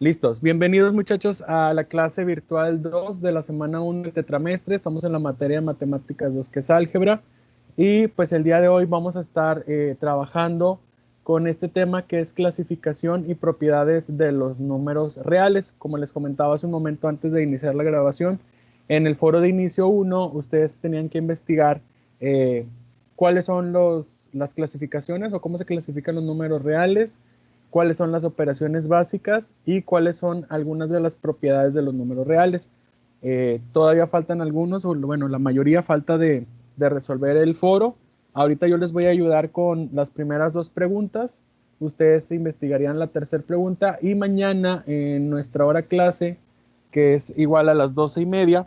Listos. Bienvenidos muchachos a la clase virtual 2 de la semana 1 del tetramestre. Estamos en la materia de matemáticas 2 que es álgebra. Y pues el día de hoy vamos a estar trabajando con este tema que es clasificación y propiedades de los números reales. Como les comentaba hace un momento antes de iniciar la grabación, en el foro de inicio 1 ustedes tenían que investigar cuáles son las clasificaciones o cómo se clasifican los números reales, cuáles son las operaciones básicas y cuáles son algunas de las propiedades de los números reales. Todavía faltan algunos, o bueno, la mayoría falta de resolver el foro. Ahorita yo les voy a ayudar con las primeras dos preguntas. Ustedes investigarían la tercera pregunta y mañana en nuestra hora clase, que es igual a las 12:30,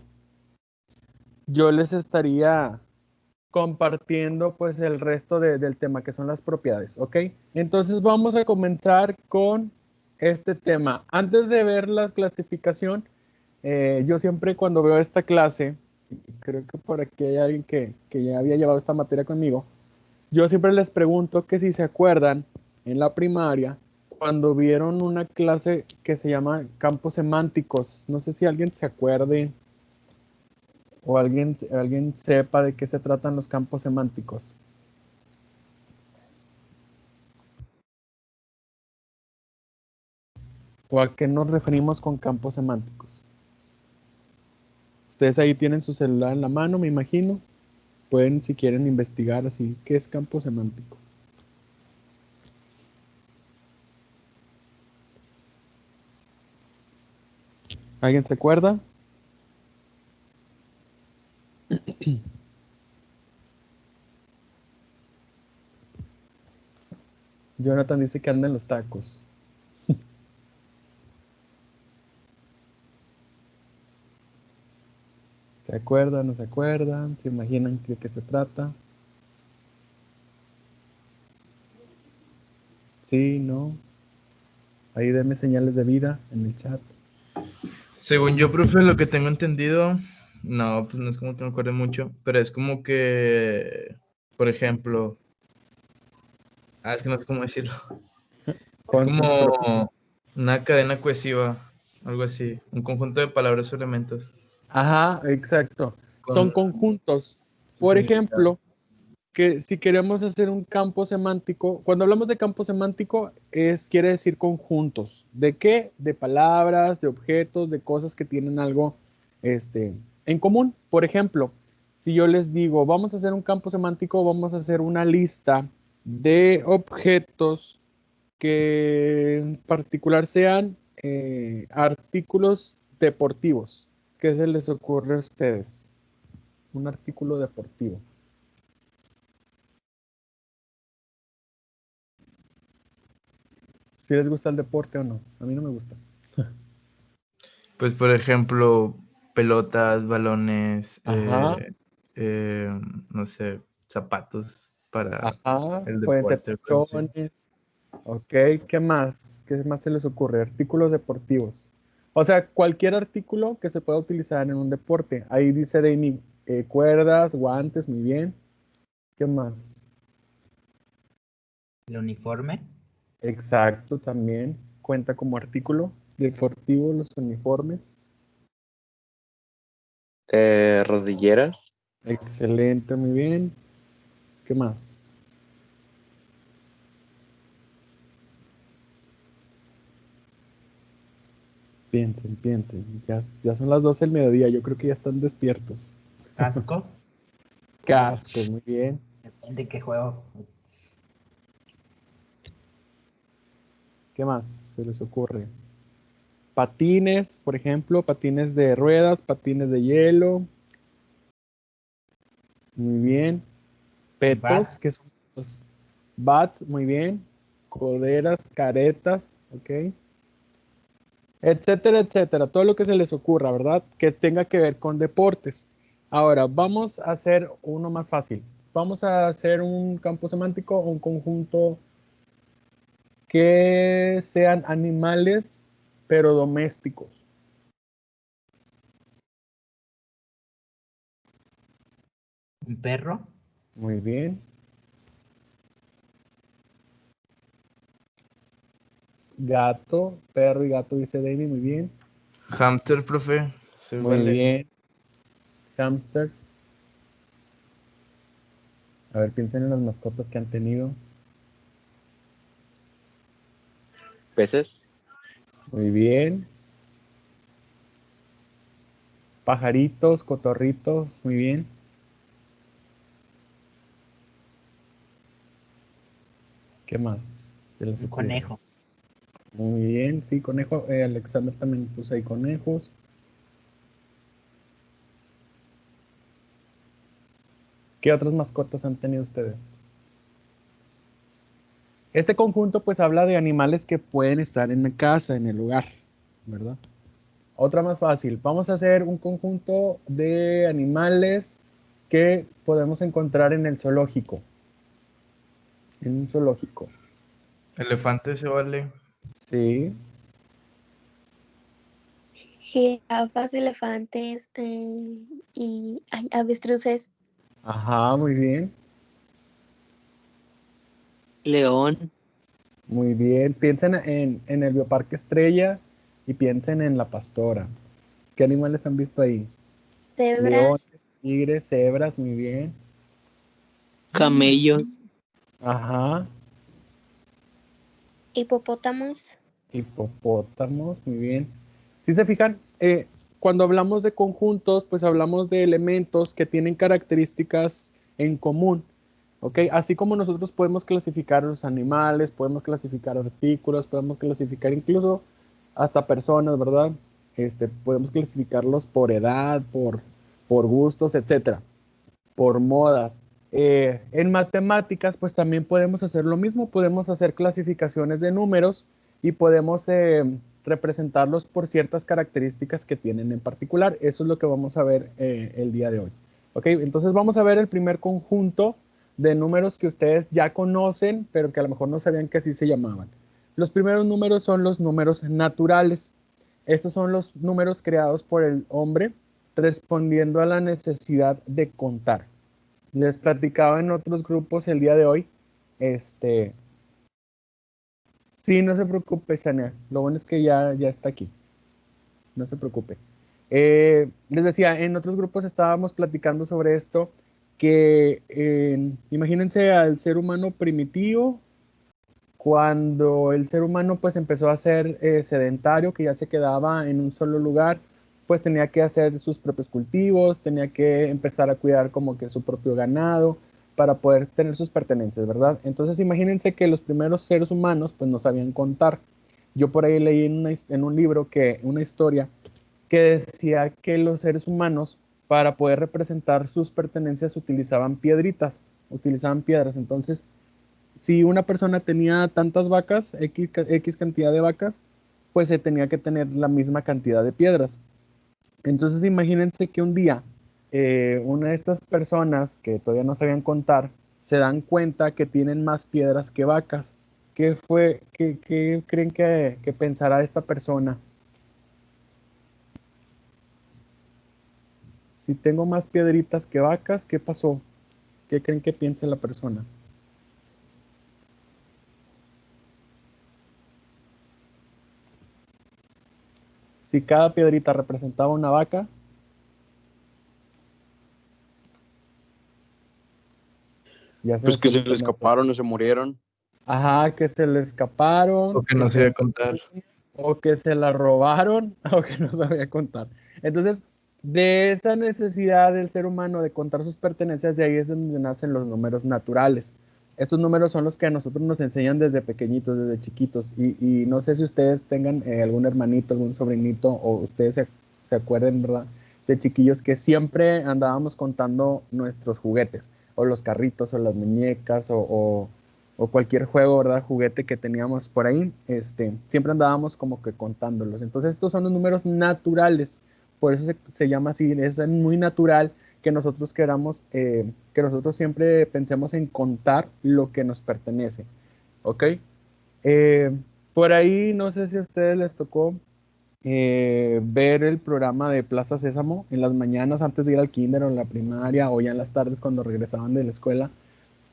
yo les estaría compartiendo pues el resto del tema que son las propiedades, ¿ok? Entonces vamos a comenzar con este tema. Antes de ver la clasificación, yo siempre cuando veo esta clase, creo que por aquí hay alguien que ya había llevado esta materia conmigo, yo siempre les pregunto que si se acuerdan en la primaria, cuando vieron una clase que se llama campos semánticos, no sé si alguien se acuerde o alguien sepa de qué se tratan los campos semánticos. ¿O a qué nos referimos con campos semánticos? Ustedes ahí tienen su celular en la mano, me imagino. Pueden, si quieren, investigar así. ¿Qué es campo semántico? ¿Alguien se acuerda? Jonathan dice que anda en los tacos. ¿Se acuerdan? ¿No se acuerdan? ¿Se imaginan de qué se trata? Sí, no. Ahí denme señales de vida en el chat. Según yo, profe, lo que tengo entendido, no, pues no es como que me acuerde mucho, pero es como que, por ejemplo, es que no sé cómo decirlo, es Con sus propiedades. como una cadena cohesiva, algo así, un conjunto de palabras o elementos Ajá, exacto. Son con conjuntos. su Por significado. ejemplo, que si queremos hacer un campo semántico, cuando hablamos de campo semántico, quiere decir conjuntos. ¿De qué? De palabras, de objetos, de cosas que tienen algo este, en común. Por ejemplo, si yo les digo, vamos a hacer un campo semántico, vamos a hacer una lista de objetos que en particular sean artículos deportivos. ¿Qué se les ocurre a ustedes? Un artículo deportivo. Si les gusta el deporte o no. A mí no me gusta. Pues, por ejemplo, pelotas, balones, Ajá, eh, no sé, zapatos para ajá. el Pueden ser deporte o cosas así. tachones. Ok, ¿qué más? ¿Qué más se les ocurre? Artículos deportivos. O sea, cualquier artículo que se pueda utilizar en un deporte. Ahí dice Dani, cuerdas, guantes, muy bien. ¿Qué más? El uniforme, Exacto, también cuenta como artículo deportivo los uniformes. Rodilleras, Excelente, muy bien. ¿Qué más? Piensen, piensen. Ya son las 12 del mediodía, yo creo que ya están despiertos. casco, Casco, muy bien. depende de qué juego. ¿Qué más se les ocurre? Patines, por ejemplo, patines de ruedas, patines de hielo. Muy bien. Petos, Bat, ¿qué son petos? Bats, muy bien. Coderas, caretas, ok. Etcétera, etcétera. Todo lo que se les ocurra, ¿verdad? Que tenga que ver con deportes. Ahora, vamos a hacer uno más fácil. Vamos a hacer un campo semántico, un conjunto que sean animales, pero domésticos. un perro, Muy bien. Gato, perro y gato, dice David, muy bien. Hamster, profe. Soy Muy Valeria. bien. Hamsters. A ver, piensen en las mascotas que han tenido. Peces. Muy bien. Pajaritos, cotorritos, muy bien. ¿Qué más? ¿Se les Un ocurre? conejo. Muy bien, sí, conejo. Alexander también puso ahí conejos. ¿Qué otras mascotas han tenido ustedes? Este conjunto pues habla de animales que pueden estar en la casa, en el hogar, ¿verdad? Otra más fácil. Vamos a hacer un conjunto de animales que podemos encontrar en el zoológico. En un zoológico. Elefante se vale. Sí. Jirafas, elefantes y avestruces. Ajá, muy bien. León. Muy bien. Piensen en el Bioparque Estrella y piensen en la pastora. ¿Qué animales han visto ahí? Cebras, Leones, tigres, cebras, muy bien. Camellos. Ajá. hipopótamos. Hipopótamos, muy bien. Si se fijan, cuando hablamos de conjuntos, pues hablamos de elementos que tienen características en común, ¿ok? Así como nosotros podemos clasificar los animales, podemos clasificar artículos, podemos clasificar incluso hasta personas, ¿verdad? Podemos clasificarlos por edad, por gustos, etcétera, por modas. En matemáticas, pues también podemos hacer lo mismo, podemos hacer clasificaciones de números y podemos representarlos por ciertas características que tienen en particular. Eso es lo que vamos a ver el día de hoy. Ok, entonces vamos a ver el primer conjunto de números que ustedes ya conocen, pero que a lo mejor no sabían que así se llamaban. Los primeros números son los números naturales. Estos son los números creados por el hombre respondiendo a la necesidad de contar. Les platicaba en otros grupos el día de hoy. Sí, no se preocupe, Shania. Lo bueno es que ya está aquí. No se preocupe. Les decía, en otros grupos estábamos platicando sobre esto, que imagínense al ser humano primitivo, cuando el ser humano pues empezó a ser sedentario, que ya se quedaba en un solo lugar, pues tenía que hacer sus propios cultivos, tenía que empezar a cuidar como que su propio ganado para poder tener sus pertenencias, ¿verdad? Entonces imagínense que los primeros seres humanos pues no sabían contar. Yo por ahí leí en un libro una historia que decía que los seres humanos para poder representar sus pertenencias utilizaban piedritas, utilizaban piedras. Entonces si una persona tenía tantas vacas, X cantidad de vacas, pues se tenía que tener la misma cantidad de piedras. Entonces imagínense que un día una de estas personas que todavía no sabían contar se dan cuenta que tienen más piedras que vacas. ¿Qué creen que pensará esta persona? Si tengo más piedritas que vacas, ¿qué pasó? ¿Qué creen que piense la persona? Si cada piedrita representaba una vaca, ya se Pues que se le absolutamente. escaparon o se murieron. Ajá, que se le escaparon, O que no se sabía contar. o que se la robaron, o que no sabía contar. Entonces, de esa necesidad del ser humano de contar sus pertenencias, de ahí es donde nacen los números naturales. Estos números son los que a nosotros nos enseñan desde pequeñitos, desde chiquitos. Y no sé si ustedes tengan algún hermanito, algún sobrinito, o ustedes se acuerden, ¿verdad? De chiquillos que siempre andábamos contando nuestros juguetes, o los carritos, o las muñecas, o cualquier juego, ¿verdad? Juguete que teníamos por ahí, siempre andábamos como que contándolos. Entonces estos son los números naturales, por eso se llama así, es muy natural que nosotros queramos, que nosotros siempre pensemos en contar lo que nos pertenece, ¿ok? Eh, por ahí, no sé si a ustedes les tocó ver el programa de Plaza Sésamo en las mañanas antes de ir al kinder o en la primaria o ya en las tardes cuando regresaban de la escuela,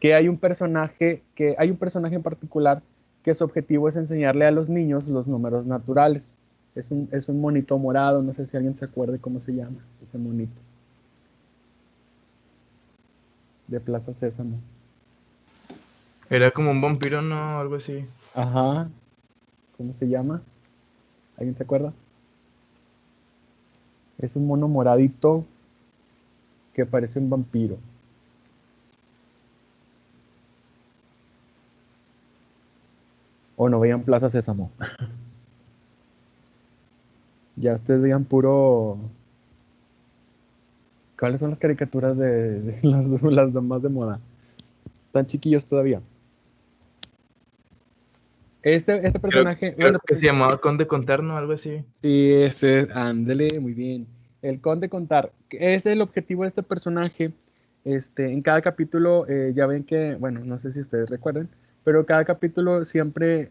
que hay un personaje en particular que su objetivo es enseñarle a los niños los números naturales. Es un monito morado, no sé si alguien se acuerde cómo se llama ese monito de Plaza Sésamo. Era como un vampiro, ¿no? Algo así. Ajá, ¿cómo se llama? ¿Alguien se acuerda? Es un mono moradito que parece un vampiro. O no veían Plaza Sésamo. Ya ustedes veían puro. ¿Cuáles son las caricaturas de las más de moda? Tan chiquillos todavía. Este personaje, Creo bueno, que se llamaba Conde Contar, ¿no? Algo así. sí, ese, ándele, muy bien. El Conde Contar, que es el objetivo de este personaje. En cada capítulo, ya ven que, bueno, no sé si ustedes recuerden, pero cada capítulo siempre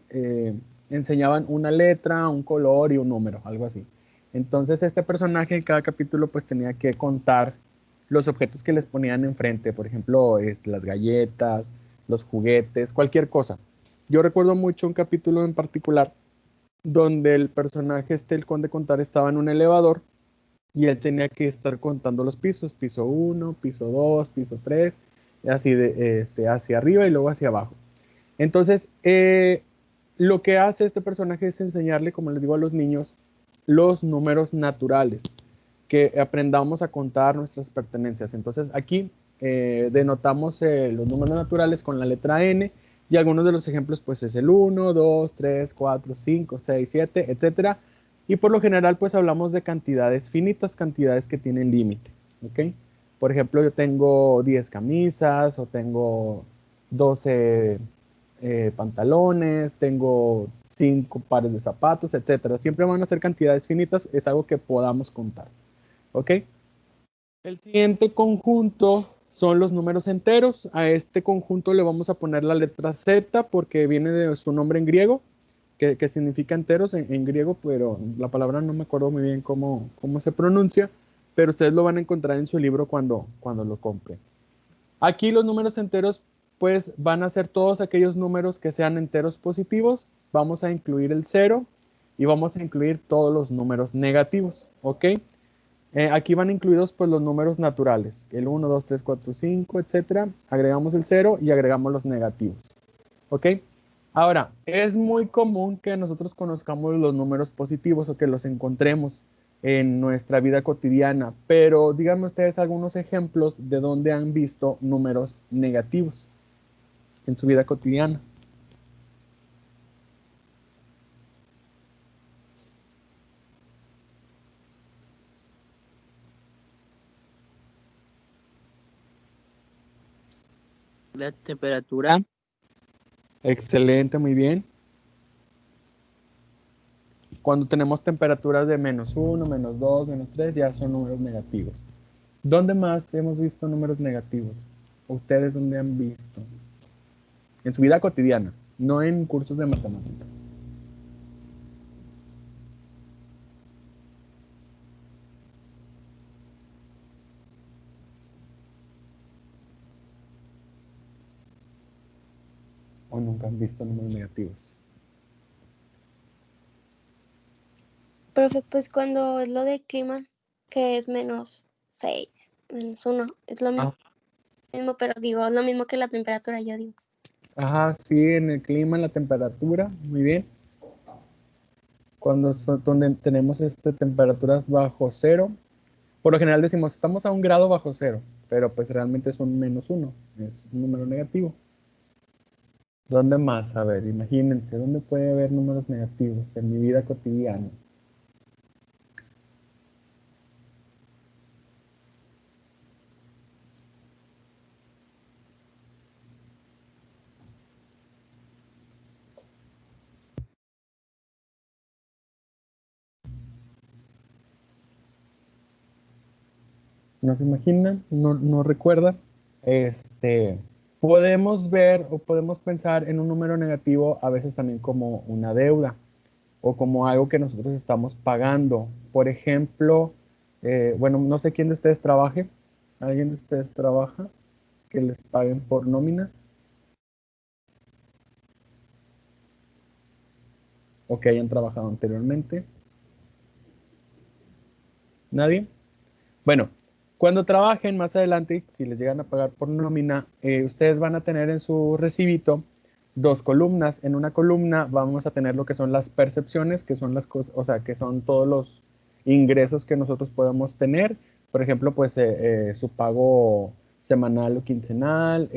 enseñaban una letra, un color y un número, algo así. Entonces, este personaje en cada capítulo, pues tenía que contar los objetos que les ponían enfrente, por ejemplo, las galletas, los juguetes, cualquier cosa. Yo recuerdo mucho un capítulo en particular donde el personaje, el conde Contar, estaba en un elevador y él tenía que estar contando los pisos, piso 1, piso 2, piso 3, así hacia arriba y luego hacia abajo. Entonces, lo que hace este personaje es enseñarle, como les digo a los niños, los números naturales, que aprendamos a contar nuestras pertenencias. Entonces, aquí denotamos los números naturales con la letra N y algunos de los ejemplos pues es el 1, 2, 3, 4, 5, 6, 7, etcétera. Y por lo general pues hablamos de cantidades finitas, cantidades que tienen límite, ¿ok? Por ejemplo, yo tengo 10 camisas o tengo 12 pantalones, tengo 5 pares de zapatos, etcétera. Siempre van a ser cantidades finitas, es algo que podamos contar, ¿ok? El siguiente conjunto son los números enteros. A este conjunto le vamos a poner la letra Z porque viene de su nombre en griego, que significa enteros en griego, pero la palabra no me acuerdo muy bien cómo se pronuncia, pero ustedes lo van a encontrar en su libro cuando lo compren. Aquí los números enteros pues van a ser todos aquellos números que sean enteros positivos. Vamos a incluir el 0 y vamos a incluir todos los números negativos, ¿ok? Aquí van incluidos pues los números naturales, el 1, 2, 3, 4, 5, etcétera. Agregamos el 0 y agregamos los negativos, ¿ok? Ahora, es muy común que nosotros conozcamos los números positivos o que los encontremos en nuestra vida cotidiana, pero díganme ustedes algunos ejemplos de donde han visto números negativos en su vida cotidiana. La temperatura, Excelente, muy bien. Cuando tenemos temperaturas de -1, -2, -3, ya son números negativos. ¿Dónde más hemos visto números negativos? ¿Ustedes dónde han visto? En su vida cotidiana, no en cursos de matemáticas. ¿O nunca han visto números negativos? Profe, pues cuando es lo de clima, que es -6, -1, es lo Ah, mismo, pero digo, es lo mismo que la temperatura, yo digo. ajá, sí, en el clima, en la temperatura, muy bien. Donde tenemos temperaturas bajo cero, por lo general decimos estamos a 1 grado bajo cero, pero pues realmente es un -1, es un número negativo. ¿Dónde más? A ver, imagínense, ¿dónde puede haber números negativos en mi vida cotidiana? ¿No se imaginan? ¿No recuerdan? Este, podemos ver o podemos pensar en un número negativo a veces también como una deuda o como algo que nosotros estamos pagando. Por ejemplo, bueno, no sé quién de ustedes trabaje. ¿Alguien de ustedes trabaja? Que les paguen por nómina. o que hayan trabajado anteriormente. ¿Nadie? Bueno, cuando trabajen más adelante, si les llegan a pagar por nómina, ustedes van a tener en su recibito dos columnas. En una columna vamos a tener lo que son las percepciones, que son las cosas, o sea, que son todos los ingresos que nosotros podemos tener. Por ejemplo, pues su pago semanal o quincenal,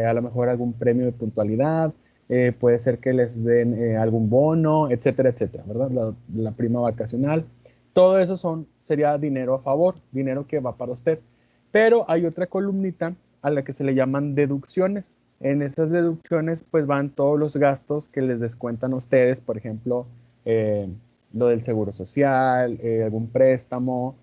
a lo mejor algún premio de puntualidad, puede ser que les den algún bono, etcétera, etcétera, ¿verdad? La prima vacacional. Todo eso sería dinero a favor, dinero que va para usted. Pero hay otra columnita a la que se le llaman deducciones. En esas deducciones pues van todos los gastos que les descuentan a ustedes, por ejemplo, lo del seguro social, algún préstamo,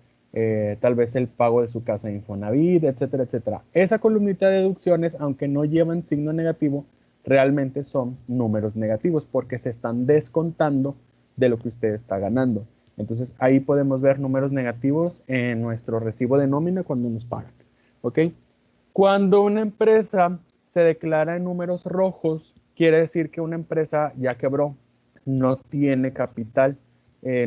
tal vez el pago de su casa de Infonavit, etcétera, etcétera. Esa columnita de deducciones, aunque no llevan signo negativo, realmente son números negativos porque se están descontando de lo que usted está ganando. Entonces ahí podemos ver números negativos en nuestro recibo de nómina cuando nos pagan. ¿Ok? Cuando una empresa se declara en números rojos, quiere decir que una empresa ya quebró, no tiene capital.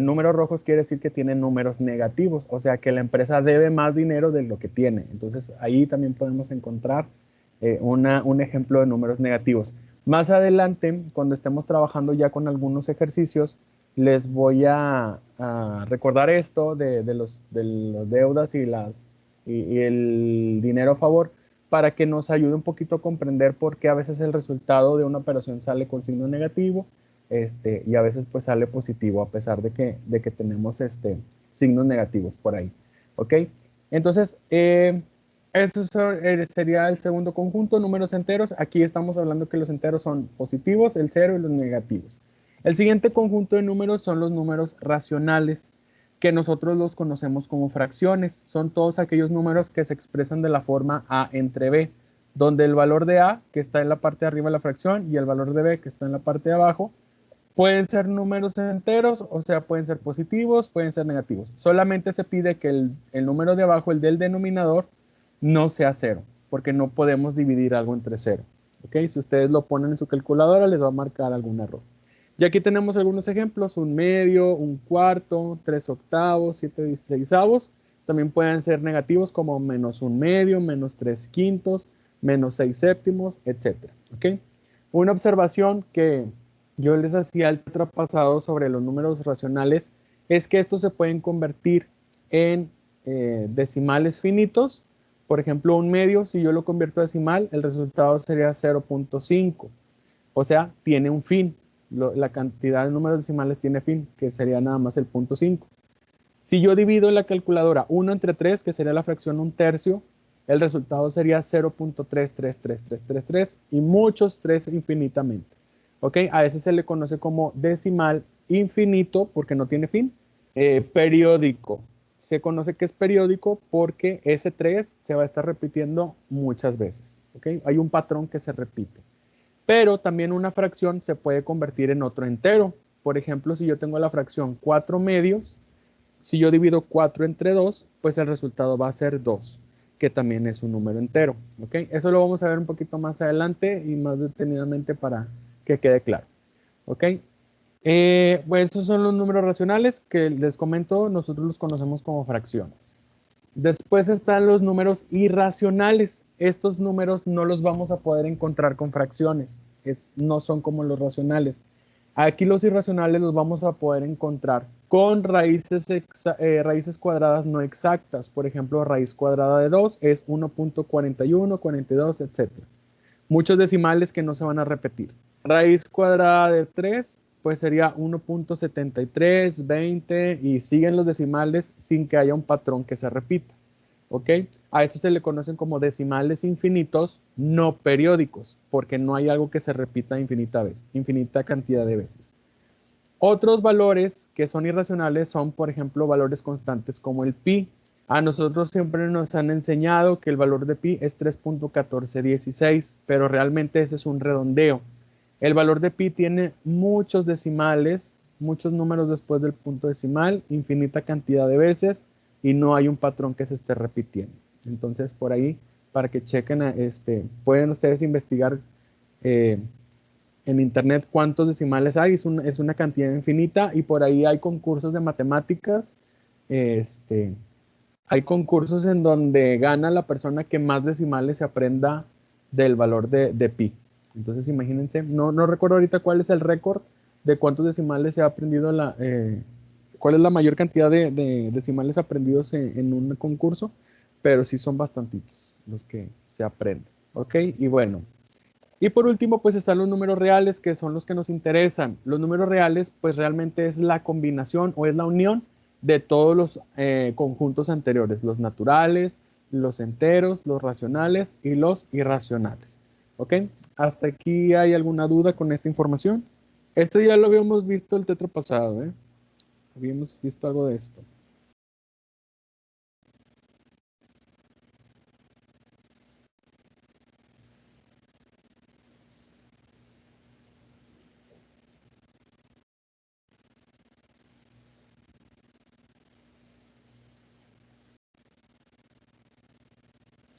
Números rojos quiere decir que tiene números negativos, o sea que la empresa debe más dinero de lo que tiene. Entonces ahí también podemos encontrar un ejemplo de números negativos. Más adelante, cuando estemos trabajando ya con algunos ejercicios, les voy a recordar esto de las deudas y el dinero a favor para que nos ayude un poquito a comprender por qué a veces el resultado de una operación sale con signo negativo y a veces pues sale positivo a pesar de que tenemos signos negativos por ahí. ¿Ok? Entonces, eso sería el segundo conjunto, números enteros. Aquí estamos hablando que los enteros son positivos, el cero y los negativos. El siguiente conjunto de números son los números racionales, que nosotros los conocemos como fracciones. Son todos aquellos números que se expresan de la forma A entre B, donde el valor de A, que está en la parte de arriba de la fracción, y el valor de B, que está en la parte de abajo, pueden ser números enteros, o sea, pueden ser positivos, pueden ser negativos. Solamente se pide que el número de abajo, el del denominador, no sea cero, porque no podemos dividir algo entre cero. ¿Ok? Si ustedes lo ponen en su calculadora, les va a marcar algún error. Y aquí tenemos algunos ejemplos, un medio, un cuarto, 3/8, 7/16. También pueden ser negativos como menos un medio, menos 3/5, menos 6/7, etc. ¿Ok? Una observación que yo les hacía el pasado sobre los números racionales es que estos se pueden convertir en decimales finitos. Por ejemplo, un medio, si yo lo convierto a decimal, el resultado sería 0.5. O sea, tiene un fin. La cantidad de números decimales tiene fin, que sería nada más el 0.5. Si yo divido en la calculadora 1 entre 3, que sería la fracción 1/3, el resultado sería 0.333333 y muchos 3 infinitamente. ¿Ok? A ese se le conoce como decimal infinito porque no tiene fin. Periódico. Se conoce que es periódico porque ese 3 se va a estar repitiendo muchas veces. ¿Ok? Hay un patrón que se repite. Pero también una fracción se puede convertir en otro entero. Por ejemplo, si yo tengo la fracción 4 medios, si yo divido 4 entre 2, pues el resultado va a ser 2, que también es un número entero. ¿Ok? Eso lo vamos a ver un poquito más adelante y más detenidamente para que quede claro. ¿Ok? Pues esos son los números racionales que les comento, nosotros los conocemos como fracciones. Después están los números irracionales. Estos números no los vamos a poder encontrar con fracciones. No son como los racionales. Aquí los irracionales los vamos a poder encontrar con raíces cuadradas no exactas. Por ejemplo, raíz cuadrada de 2 es 1.41, 42, etc. Muchos decimales que no se van a repetir. Raíz cuadrada de 3 pues sería 1.73, 20 y siguen los decimales sin que haya un patrón que se repita. ¿Ok? A esto se le conocen como decimales infinitos no periódicos, porque no hay algo que se repita infinita cantidad de veces. Otros valores que son irracionales son, por ejemplo, valores constantes como el pi. A nosotros siempre nos han enseñado que el valor de pi es 3.1416, pero realmente ese es un redondeo. El valor de pi tiene muchos decimales, muchos números después del punto decimal, infinita cantidad de veces y no hay un patrón que se esté repitiendo. Entonces, por ahí, para que chequen, pueden ustedes investigar en internet cuántos decimales hay, es una cantidad infinita y por ahí hay concursos de matemáticas, hay concursos en donde gana la persona que más decimales se aprenda del valor de pi. Entonces imagínense, no recuerdo ahorita cuál es el récord de cuántos decimales se ha aprendido, cuál es la mayor cantidad de decimales aprendidos en un concurso, pero sí son bastantitos los que se aprenden, ¿ok? Y bueno, y por último pues están los números reales, que son los que nos interesan. Los números reales pues realmente es la combinación o es la unión de todos los conjuntos anteriores, los naturales, los enteros, los racionales y los irracionales, ¿ok? ¿Hasta aquí hay alguna duda con esta información? Esto ya lo habíamos visto el tetra pasado, ¿eh? Habíamos visto algo de esto.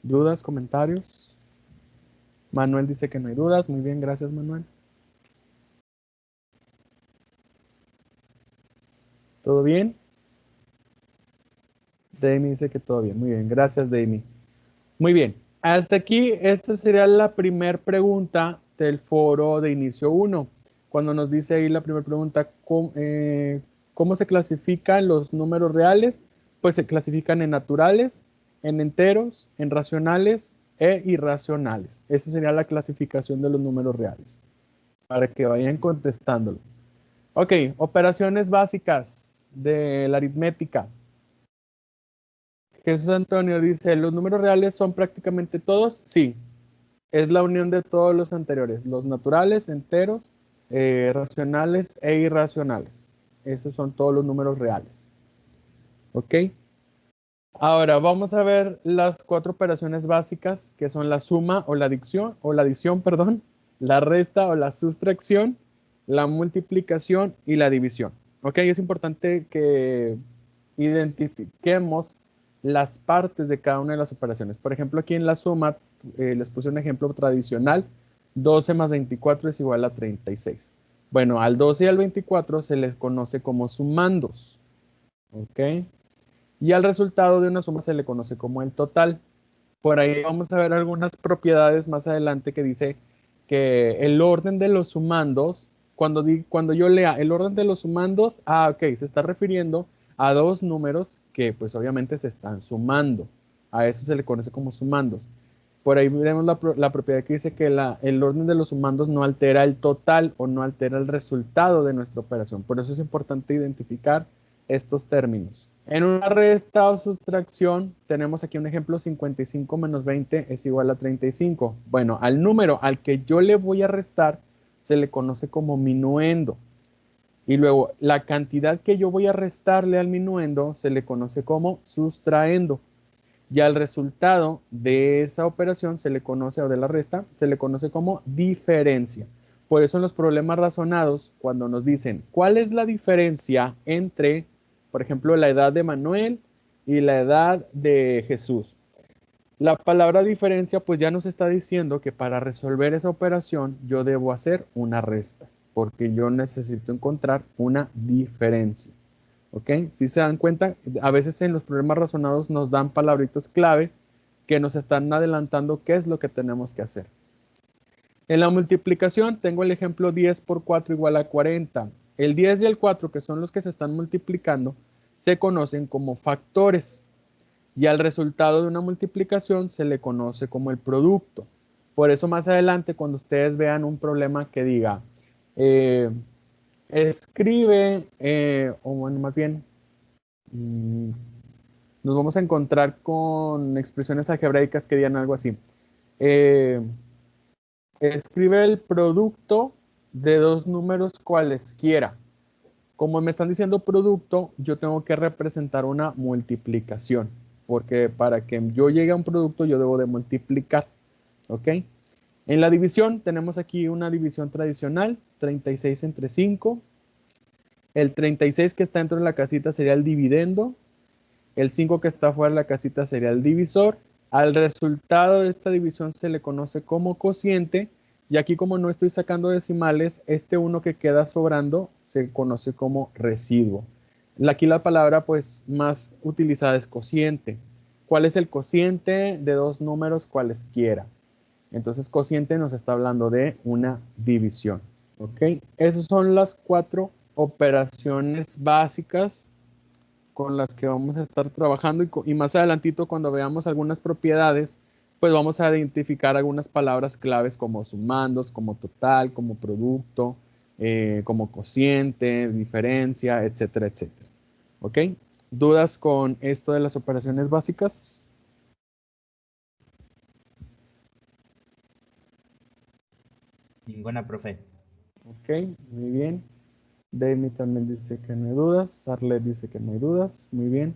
¿Dudas, comentarios? Manuel dice que no hay dudas. Muy bien, gracias, Manuel. ¿Todo bien? Dami dice que todo bien. Muy bien, gracias, Dami. Muy bien, hasta aquí, esta sería la primera pregunta del foro de inicio 1. Cuando nos dice ahí la primera pregunta, ¿cómo se clasifican los números reales? Pues se clasifican en naturales, en enteros, en racionales e irracionales. Esa sería la clasificación de los números reales, para que vayan contestándolo. Ok, operaciones básicas de la aritmética. Jesús Antonio dice, ¿los números reales son prácticamente todos? Sí, es la unión de todos los anteriores, los naturales, enteros, racionales e irracionales. Esos son todos los números reales. ¿Ok? Ahora vamos a ver las 4 operaciones básicas, que son la suma o la adición, perdón, la resta o la sustracción, la multiplicación y la división. ¿Ok? Es importante que identifiquemos las partes de cada una de las operaciones. Por ejemplo, aquí en la suma, les puse un ejemplo tradicional, 12 más 24 es igual a 36. Bueno, al 12 y al 24 se les conoce como sumandos, ¿ok? Y al resultado de una suma se le conoce como el total. Por ahí vamos a ver algunas propiedades más adelante que dice que el orden de los sumandos, cuando yo lea el orden de los sumandos, ok, se está refiriendo a dos números que pues obviamente se están sumando. A eso se le conoce como sumandos. Por ahí veremos la propiedad que dice que el orden de los sumandos no altera el total o no altera el resultado de nuestra operación. Por eso es importante identificar estos términos. En una resta o sustracción, tenemos aquí un ejemplo, 55 menos 20 es igual a 35. Bueno, al número al que yo le voy a restar se le conoce como minuendo. Y luego, la cantidad que yo voy a restarle al minuendo se le conoce como sustraendo. Y al resultado de esa operación se le conoce, o de la resta, se le conoce como diferencia. Por eso en los problemas razonados, cuando nos dicen, ¿cuál es la diferencia entre, por ejemplo, la edad de Manuel y la edad de Jesús? La palabra diferencia pues ya nos está diciendo que para resolver esa operación yo debo hacer una resta, porque yo necesito encontrar una diferencia. ¿Ok? Si se dan cuenta, a veces en los problemas razonados nos dan palabritas clave que nos están adelantando qué es lo que tenemos que hacer. En la multiplicación tengo el ejemplo 10 por 4 igual a 40. El 10 y el 4, que son los que se están multiplicando, se conocen como factores. Y al resultado de una multiplicación se le conoce como el producto. Por eso más adelante, cuando ustedes vean un problema que diga, escribe, o bueno, más bien, nos vamos a encontrar con expresiones algebraicas que digan algo así. Escribe el producto de dos números cualesquiera. Como me están diciendo producto, yo tengo que representar una multiplicación, porque para que yo llegue a un producto yo debo de multiplicar, ¿ok? En la división tenemos aquí una división tradicional, 36 entre 5. El 36 que está dentro de la casita sería el dividendo. El 5 que está fuera de la casita sería el divisor. Al resultado de esta división se le conoce como cociente Y aquí, como no estoy sacando decimales, este 1 que queda sobrando se conoce como residuo. Aquí la palabra pues más utilizada es cociente. ¿Cuál es el cociente de dos números cualesquiera? Entonces, cociente nos está hablando de una división. ¿Ok? Esas son las 4 operaciones básicas con las que vamos a estar trabajando y más adelantito cuando veamos algunas propiedades, pues vamos a identificar algunas palabras claves como sumandos, como total, como producto, como cociente, diferencia, etcétera, etcétera. ¿Ok? ¿Dudas con esto de las operaciones básicas? Ninguna, profe. Ok, muy bien. Demi también dice que no hay dudas. Arlet dice que no hay dudas. Muy bien.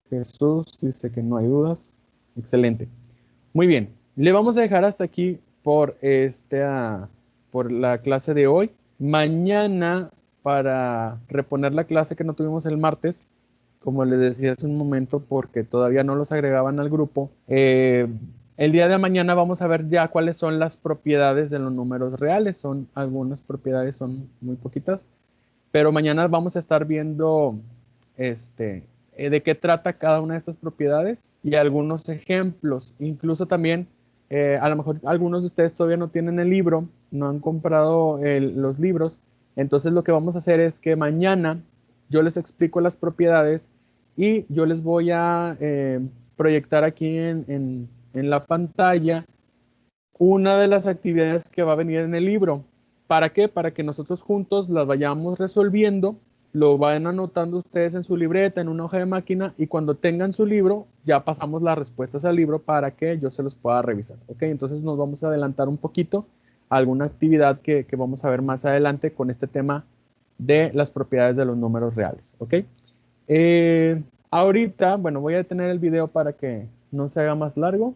Jesús dice que no hay dudas. Excelente. Muy bien. Le vamos a dejar hasta aquí por la clase de hoy. Mañana, para reponer la clase que no tuvimos el martes, como les decía hace un momento, porque todavía no los agregaban al grupo, el día de mañana vamos a ver ya cuáles son las propiedades de los números reales. Son algunas propiedades, son muy poquitas, pero mañana vamos a estar viendo de qué trata cada una de estas propiedades y algunos ejemplos. Incluso también, a lo mejor algunos de ustedes todavía no tienen el libro, no han comprado los libros. Entonces lo que vamos a hacer es que mañana yo les explico las propiedades y yo les voy a proyectar aquí en la pantalla una de las actividades que va a venir en el libro. ¿Para qué? Para que nosotros juntos las vayamos resolviendo, lo vayan anotando ustedes en su libreta, en una hoja de máquina, y cuando tengan su libro, ya pasamos las respuestas al libro para que yo se los pueda revisar. ¿Ok? Entonces nos vamos a adelantar un poquito a alguna actividad que vamos a ver más adelante con este tema de las propiedades de los números reales. ¿Ok? Ahorita, bueno, voy a detener el video para que no se haga más largo,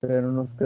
pero nos queda